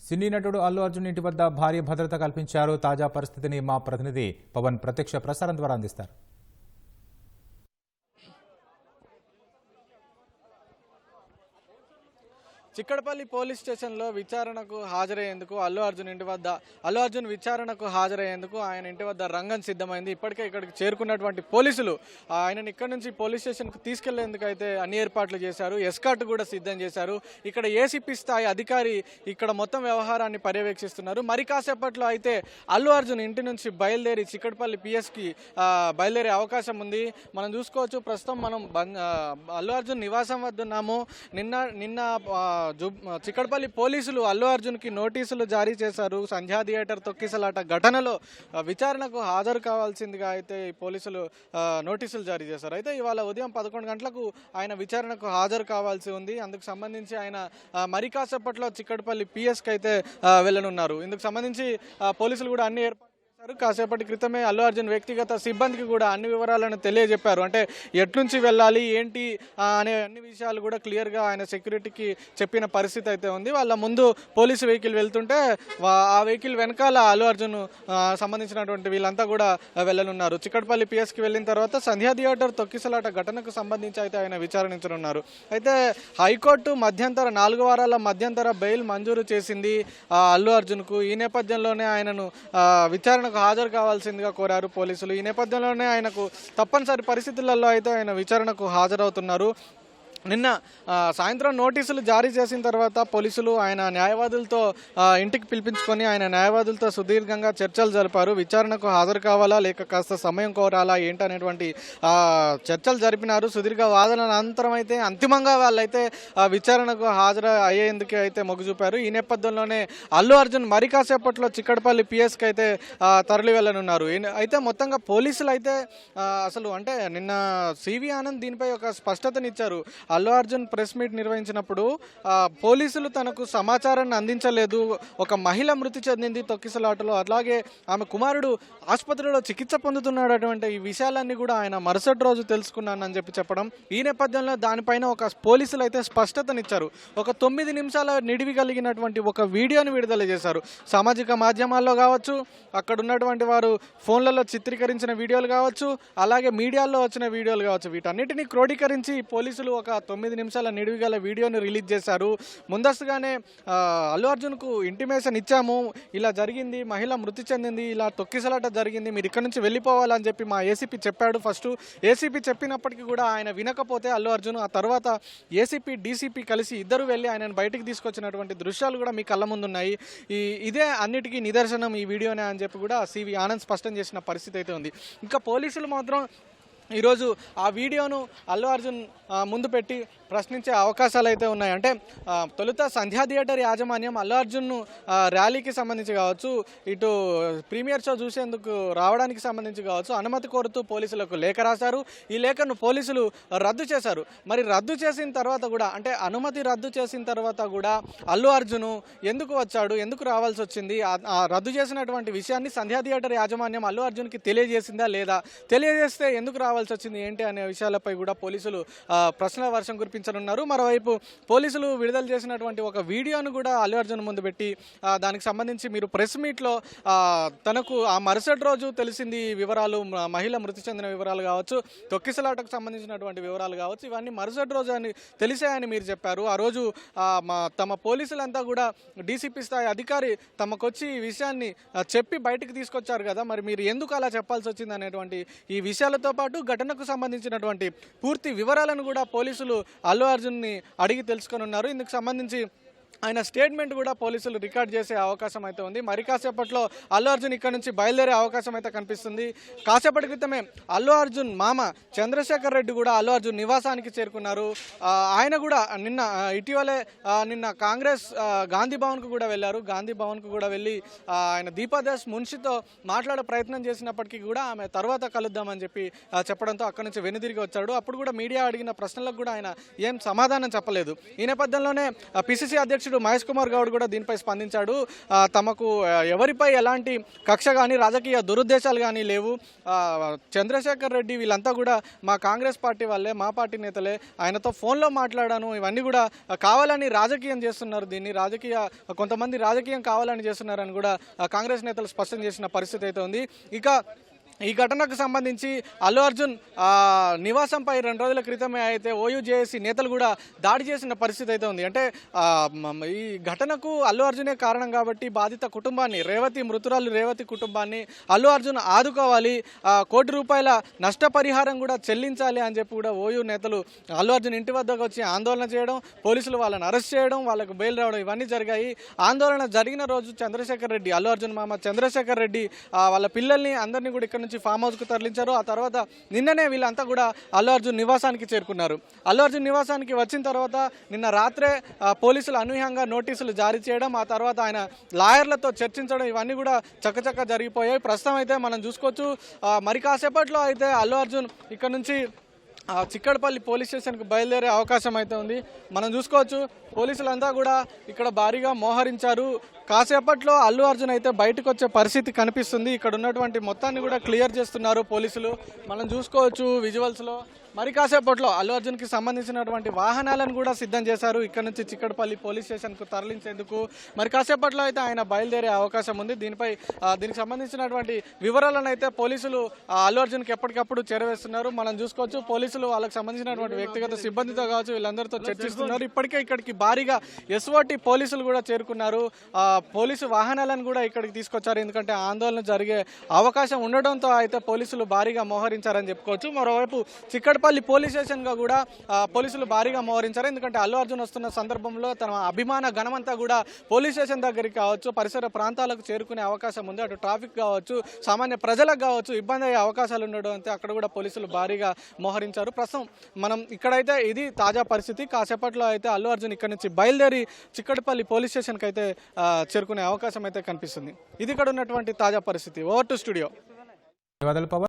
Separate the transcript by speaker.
Speaker 1: సినీ నటుడు అల్లు అర్జున్ ఇంటి వద్ద భారీ భద్రత కల్పించారు. తాజా పరిస్థితిని మా ప్రతినిధి పవన్ ప్రత్యక్ష ప్రసారం ద్వారా అందిస్తారు.
Speaker 2: చిక్కడపల్లి పోలీస్ స్టేషన్లో విచారణకు హాజరయ్యేందుకు అల్లు అర్జున్ విచారణకు హాజరయ్యేందుకు ఆయన ఇంటి వద్ద రంగం సిద్ధమైంది. ఇప్పటికే ఇక్కడికి చేరుకున్నటువంటి పోలీసులు ఆయనను ఇక్కడ నుంచి పోలీస్ స్టేషన్కు తీసుకెళ్లేందుకు అయితే అన్ని ఏర్పాట్లు చేశారు. ఎస్కార్ట్ కూడా సిద్ధం చేశారు. ఇక్కడ ఏసీపీ స్థాయి అధికారి ఇక్కడ మొత్తం వ్యవహారాన్ని పర్యవేక్షిస్తున్నారు. మరి కాసేపట్లో అయితే అల్లు అర్జున్ ఇంటి నుంచి బయలుదేరి చిక్కడపల్లి పిఎస్కి బయలుదేరే అవకాశం ఉంది. మనం చూసుకోవచ్చు. ప్రస్తుతం మనం అల్లు అర్జున్ నివాసం వద్ద ఉన్నాము. నిన్న చిక్కడపల్లి పోలీసులు అల్లు అర్జున్కి నోటీసులు జారీ చేశారు. సంధ్యా థియేటర్ తొక్కిసలాట ఘటనలో విచారణకు హాజరు కావాల్సిందిగా అయితే పోలీసులు నోటీసులు జారీ చేశారు. అయితే ఇవాళ ఉదయం 11 గంటలకు ఆయన విచారణకు హాజరు కావాల్సి ఉంది. అందుకు సంబంధించి ఆయన మరి కాసేపట్లో చిక్కడపల్లి పిఎస్కి అయితే వెళ్ళనున్నారు. ఇందుకు సంబంధించి పోలీసులు కూడా అన్ని ఏర్పాట్లు కాసేపటి క్రితమే అల్లు అర్జున్ వ్యక్తిగత సిబ్బందికి కూడా అన్ని వివరాలను తెలియజెప్పారు. అంటే ఎట్నుంచి వెళ్ళాలి ఏంటి అనే అన్ని విషయాలు కూడా క్లియర్గా ఆయన సెక్యూరిటీకి చెప్పిన పరిస్థితి అయితే ఉంది. వాళ్ళ ముందు పోలీసు వెహికల్ వెళ్తుంటే ఆ వెహికల్ వెనకాల అల్లు అర్జున్ సంబంధించినటువంటి వీళ్ళంతా కూడా వెళ్ళనున్నారు. చిక్కడపల్లి పిఎస్కి వెళ్ళిన తర్వాత సంధ్యా థియేటర్ తొక్కిసలాట ఘటనకు సంబంధించి అయితే ఆయన విచారించనున్నారు. అయితే హైకోర్టు 4 వారాల మధ్యంతర బెయిల్ మంజూరు చేసింది అల్లు అర్జున్కు. ఈ నేపథ్యంలోనే ఆయనను విచారణ హాజరు కావాల్సిందిగా కోరారు పోలీసులు. ఈ నేపథ్యంలోనే ఆయనకు తప్పనిసరి పరిస్థితులలో అయితే ఆయన విచారణకు హాజరవుతున్నారు. నిన్న సాయంత్రం నోటీసులు జారీ చేసిన తర్వాత పోలీసులు ఆయన న్యాయవాదులతో ఇంటికి పిలిపించుకొని ఆయన న్యాయవాదులతో సుదీర్ఘంగా చర్చలు జరిపారు. విచారణకు హాజరు కావాలా లేక కాస్త సమయం కోరాలా ఏంటనేటువంటి చర్చలు జరిపినారు. సుదీర్ఘ వాదన అనంతరం అయితే అంతిమంగా వాళ్ళైతే విచారణకు హాజరు అయ్యేందుకు అయితే మొగ్గు చూపారు. ఈ నేపథ్యంలోనే అల్లు అర్జున్ మరి కాసేపట్లో చిక్కడపల్లి పిఎస్కి అయితే తరలి వెళ్ళనున్నారు. అయితే మొత్తంగా పోలీసులు అయితే అసలు అంటే నిన్న సివి ఆనంద్ దీనిపై ఒక స్పష్టతనిచ్చారు. అల్లు అర్జున్ ప్రెస్ మీట్ నిర్వహించినప్పుడు పోలీసులు తనకు సమాచారాన్ని అందించలేదు, ఒక మహిళ మృతి చెందింది తొక్కిసలాటలో, అలాగే ఆమె కుమారుడు ఆసుపత్రిలో చికిత్స పొందుతున్నాడు, అటువంటి ఈ విషయాలన్నీ కూడా ఆయన మరుసటి రోజు తెలుసుకున్నానని చెప్పడం. ఈ నేపథ్యంలో దానిపైన ఒక పోలీసులు అయితే స్పష్టతనిచ్చారు. ఒక 9 నిమిషాల నిడివి కలిగినటువంటి ఒక వీడియోని విడుదల చేశారు. సామాజిక మాధ్యమాల్లో కావచ్చు, అక్కడ ఉన్నటువంటి వారు ఫోన్లలో చిత్రీకరించిన వీడియోలు కావచ్చు, అలాగే మీడియాలో వచ్చిన వీడియోలు కావచ్చు, వీటన్నిటిని క్రోడీకరించి పోలీసులు ఒక 9 నిమిషాల నిడివి గల వీడియోని రిలీజ్ చేశారు. ముందస్తుగానే అల్లు అర్జున్కు ఇంటిమేషన్ ఇచ్చాము, ఇలా జరిగింది, మహిళ మృతి చెందింది, ఇలా తొక్కిసలాట జరిగింది, మీరు ఇక్కడ నుంచి వెళ్ళిపోవాలని చెప్పి మా ఏసీపీ చెప్పాడు. ఫస్ట్ ఏసీపీ చెప్పినప్పటికీ కూడా ఆయన వినకపోతే అల్లు అర్జున్ ఆ తర్వాత ఏసీపీ డీసీపీ కలిసి ఇద్దరు వెళ్ళి ఆయనను బయటికి తీసుకొచ్చినటువంటి దృశ్యాలు కూడా మీ కళ్ళ ముందు ఉన్నాయి. ఇదే అన్నిటికీ నిదర్శనం ఈ వీడియోనే అని చెప్పి కూడా సివి ఆనంద్ స్పష్టం చేసిన పరిస్థితి అయితే ఉంది. ఇంకా పోలీసులు మాత్రం ఈరోజు ఆ వీడియోను అల్లు అర్జున్ ముందు పెట్టి ప్రశ్నించే అవకాశాలు అయితే ఉన్నాయి. అంటే తొలుత సంధ్యా థియేటర్ యాజమాన్యం అల్లు అర్జున్ను ర్యాలీకి సంబంధించి కావచ్చు, ఇటు ప్రీమియర్ షో చూసేందుకు రావడానికి సంబంధించి కావచ్చు అనుమతి కోరుతూ పోలీసులకు లేఖ రాశారు. ఈ లేఖను పోలీసులు రద్దు చేశారు. మరి రద్దు చేసిన తర్వాత కూడా, అంటే అనుమతి రద్దు చేసిన తర్వాత కూడా అల్లు అర్జున్ ఎందుకు వచ్చాడు, ఎందుకు రావాల్సి వచ్చింది, ఆ రద్దు చేసినటువంటి విషయాన్ని సంధ్యా థియేటర్ యాజమాన్యం అల్లు అర్జున్కి తెలియజేసిందా లేదా, తెలియజేస్తే ఎందుకు రావాల్సి వచ్చింది ఏంటి అనే విషయాలపై కూడా పోలీసులు ప్రశ్నల వర్షం కురిపించనున్నారు. మరోవైపు పోలీసులు విడుదల చేసినటువంటి ఒక వీడియోను కూడా అల్లు అర్జున్ ముందు పెట్టి దానికి సంబంధించి మీరు ప్రెస్ మీట్లో తనకు ఆ మరుసటి రోజు తెలిసింది వివరాలు, మహిళ మృతి చెందిన వివరాలు కావచ్చు, తొక్కిసలాటకు సంబంధించినటువంటి వివరాలు కావచ్చు, ఇవన్నీ మరుసటి రోజు అని తెలిసాయని మీరు చెప్పారు. ఆ రోజు తమ పోలీసులంతా కూడా డీసీపీ స్థాయి అధికారి తమకొచ్చి ఈ విషయాన్ని చెప్పి బయటకు తీసుకొచ్చారు కదా, మరి మీరు ఎందుకు అలా చెప్పాల్సి వచ్చింది అనేటువంటి ఈ విషయాలతో పాటు ఘటనకు సంబంధించినటువంటి పూర్తి వివరాలను కూడా పోలీసులు అల్లు అర్జున్ని అడిగి తెలుసుకొని ఉన్నారు. ఇందుకు సంబంధించి ఆయన స్టేట్మెంట్ కూడా పోలీసులు రికార్డ్ చేసే అవకాశం అయితే ఉంది. మరి కాసేపట్లో అల్లు అర్జున్ ఇక్కడ నుంచి బయలుదేరే అవకాశం అయితే కనిపిస్తుంది. కాసేపటి క్రితమే అల్లు అర్జున్ మామ చంద్రశేఖర్ రెడ్డి కూడా అల్లు అర్జున్ నివాసానికి చేరుకున్నారు. ఆయన కూడా ఇటీవలే నిన్న కాంగ్రెస్ గాంధీ భవన్కు కూడా వెళ్ళారు. గాంధీ భవన్కు కూడా వెళ్ళి ఆయన దీపాదాస్ మున్షితో మాట్లాడే ప్రయత్నం చేసినప్పటికీ కూడా ఆమె తర్వాత కలుద్దామని చెప్పడంతో అక్కడి నుంచి వెనుదిరిగి వచ్చాడు. అప్పుడు కూడా మీడియా అడిగిన ప్రశ్నలకు కూడా ఆయన ఏం సమాధానం చెప్పలేదు. ఈ నేపథ్యంలోనే పిసిసి అధ్యక్షుడు అధ్యక్షుడు మహేష్ కుమార్ గౌడ్ కూడా దీనిపై స్పందించాడు. తమకు ఎవరిపై ఎలాంటి కక్ష కానీ రాజకీయ దురుద్దేశాలు కానీ లేవు. చంద్రశేఖర్ రెడ్డి వీళ్ళంతా కూడా మా కాంగ్రెస్ పార్టీ వాళ్ళే, మా పార్టీ నేతలే, ఆయనతో ఫోన్లో మాట్లాడాను, ఇవన్నీ కూడా కావాలని రాజకీయం చేస్తున్నారు, దీన్ని కొంతమంది రాజకీయం కావాలని చేస్తున్నారని కూడా కాంగ్రెస్ నేతలు స్పష్టం చేసిన పరిస్థితి అయితే ఉంది. ఇక ఈ ఘటనకు సంబంధించి అల్లు అర్జున్ నివాసంపై 2 రోజుల క్రితమే అయితే ఓయూజేఏసీ నేతలు కూడా దాడి చేసిన పరిస్థితి అయితే ఉంది. అంటే ఈ ఘటనకు అల్లు అర్జునే కారణం కాబట్టి బాధిత కుటుంబాన్ని, మృతురాలు రేవతి కుటుంబాన్ని అల్లు అర్జున్ ఆదుకోవాలి, ₹1 కోటి నష్టపరిహారం కూడా చెల్లించాలి అని చెప్పి కూడా ఓయూ నేతలు అల్లు అర్జున్ ఇంటి వద్దకు వచ్చి ఆందోళన చేయడం, పోలీసులు వాళ్ళని అరెస్ట్ చేయడం, వాళ్ళకు బెయిల్ రావడం ఇవన్నీ జరిగాయి. ఆందోళన జరిగిన రోజు చంద్రశేఖర్ రెడ్డి, అల్లు అర్జున్ మామ చంద్రశేఖర్ రెడ్డి వాళ్ళ పిల్లల్ని అందరినీ కూడా ఇక్కడ నుంచి ఫామ్ హౌస్కు తరలించారు. ఆ తర్వాత నిన్ననే వీళ్ళంతా కూడా అల్లు అర్జున్ నివాసానికి చేరుకున్నారు. అల్లు అర్జున్ నివాసానికి వచ్చిన తర్వాత నిన్న రాత్రే పోలీసులు అనూహ్యంగా నోటీసులు జారీ చేయడం, ఆ తర్వాత ఆయన లాయర్లతో చర్చించడం ఇవన్నీ కూడా చక్కచక్క జరిగిపోయాయి. ప్రస్తుతం అయితే మనం చూసుకోవచ్చు, మరి కాసేపట్లో అయితే అల్లు అర్జున్ ఇక్కడ నుంచి చిక్కడపల్లి పోలీస్ స్టేషన్కు బయలుదేరే అవకాశం అయితే ఉంది. మనం చూసుకోవచ్చు, పోలీసులంతా కూడా ఇక్కడ భారీగా మోహరించారు. కాసేపట్లో అల్లు అర్జున్ అయితే బయటకు వచ్చే పరిస్థితి కనిపిస్తుంది. ఇక్కడ ఉన్నటువంటి మొత్తాన్ని కూడా క్లియర్ చేస్తున్నారు పోలీసులు. మనం చూసుకోవచ్చు విజువల్స్లో. మరి కాసేపట్లో అల్లు అర్జున్కి సంబంధించినటువంటి వాహనాలను కూడా సిద్ధం చేశారు ఇక్కడ నుంచి చిక్కడపల్లి పోలీస్ స్టేషన్కు తరలించేందుకు. మరి కాసేపట్లో అయితే ఆయన బయలుదేరే అవకాశం ఉంది. దీనికి సంబంధించినటువంటి వివరాలను అయితే పోలీసులు అల్లు అర్జున్కి ఎప్పటికప్పుడు చేరవేస్తున్నారు. మనం చూసుకోవచ్చు, పోలీసులు వాళ్ళకి సంబంధించినటువంటి వ్యక్తిగత సిబ్బందితో కావచ్చు వీళ్ళందరితో చర్చిస్తున్నారు. ఇప్పటికే ఇక్కడికి భారీగా ఎస్ఓటీ పోలీసులు కూడా చేరుకున్నారు. పోలీసు వాహనాలను కూడా ఇక్కడికి తీసుకొచ్చారు. ఎందుకంటే ఆందోళన జరిగే అవకాశం ఉండడంతో అయితే పోలీసులు భారీగా మోహరించారని చెప్పుకోవచ్చు. మరోవైపు చిక్కడపల్లి పోలీస్ స్టేషన్గా కూడా పోలీసులు భారీగా మోహరించారు. ఎందుకంటే అల్లు అర్జున్ వస్తున్న సందర్భంలో తన అభిమాన గణమంతా కూడా పోలీస్ స్టేషన్ దగ్గరికి కావచ్చు, పరిసర ప్రాంతాలకు చేరుకునే అవకాశం ఉంది. అటు ట్రాఫిక్ కావచ్చు, సామాన్య ప్రజలకు కావచ్చు ఇబ్బంది అయ్యే అవకాశాలు ఉండడంతో అక్కడ కూడా పోలీసులు భారీగా మోహరించారు. ప్రస్తుతం మనం ఇక్కడైతే ఇది తాజా పరిస్థితి. కాసేపట్లో అయితే అల్లు అర్జున్ ఇక్కడ నుంచి బయలుదేరి చిక్కడపల్లి పోలీస్ స్టేషన్కి అయితే చేరుకునే అవకాశం అయితే కనిపిస్తుంది. ఇది ఇక్కడ ఉన్నటువంటి తాజా పరిస్థితి. Over to studio.
Speaker 1: ధన్యవాదాలు పవన్.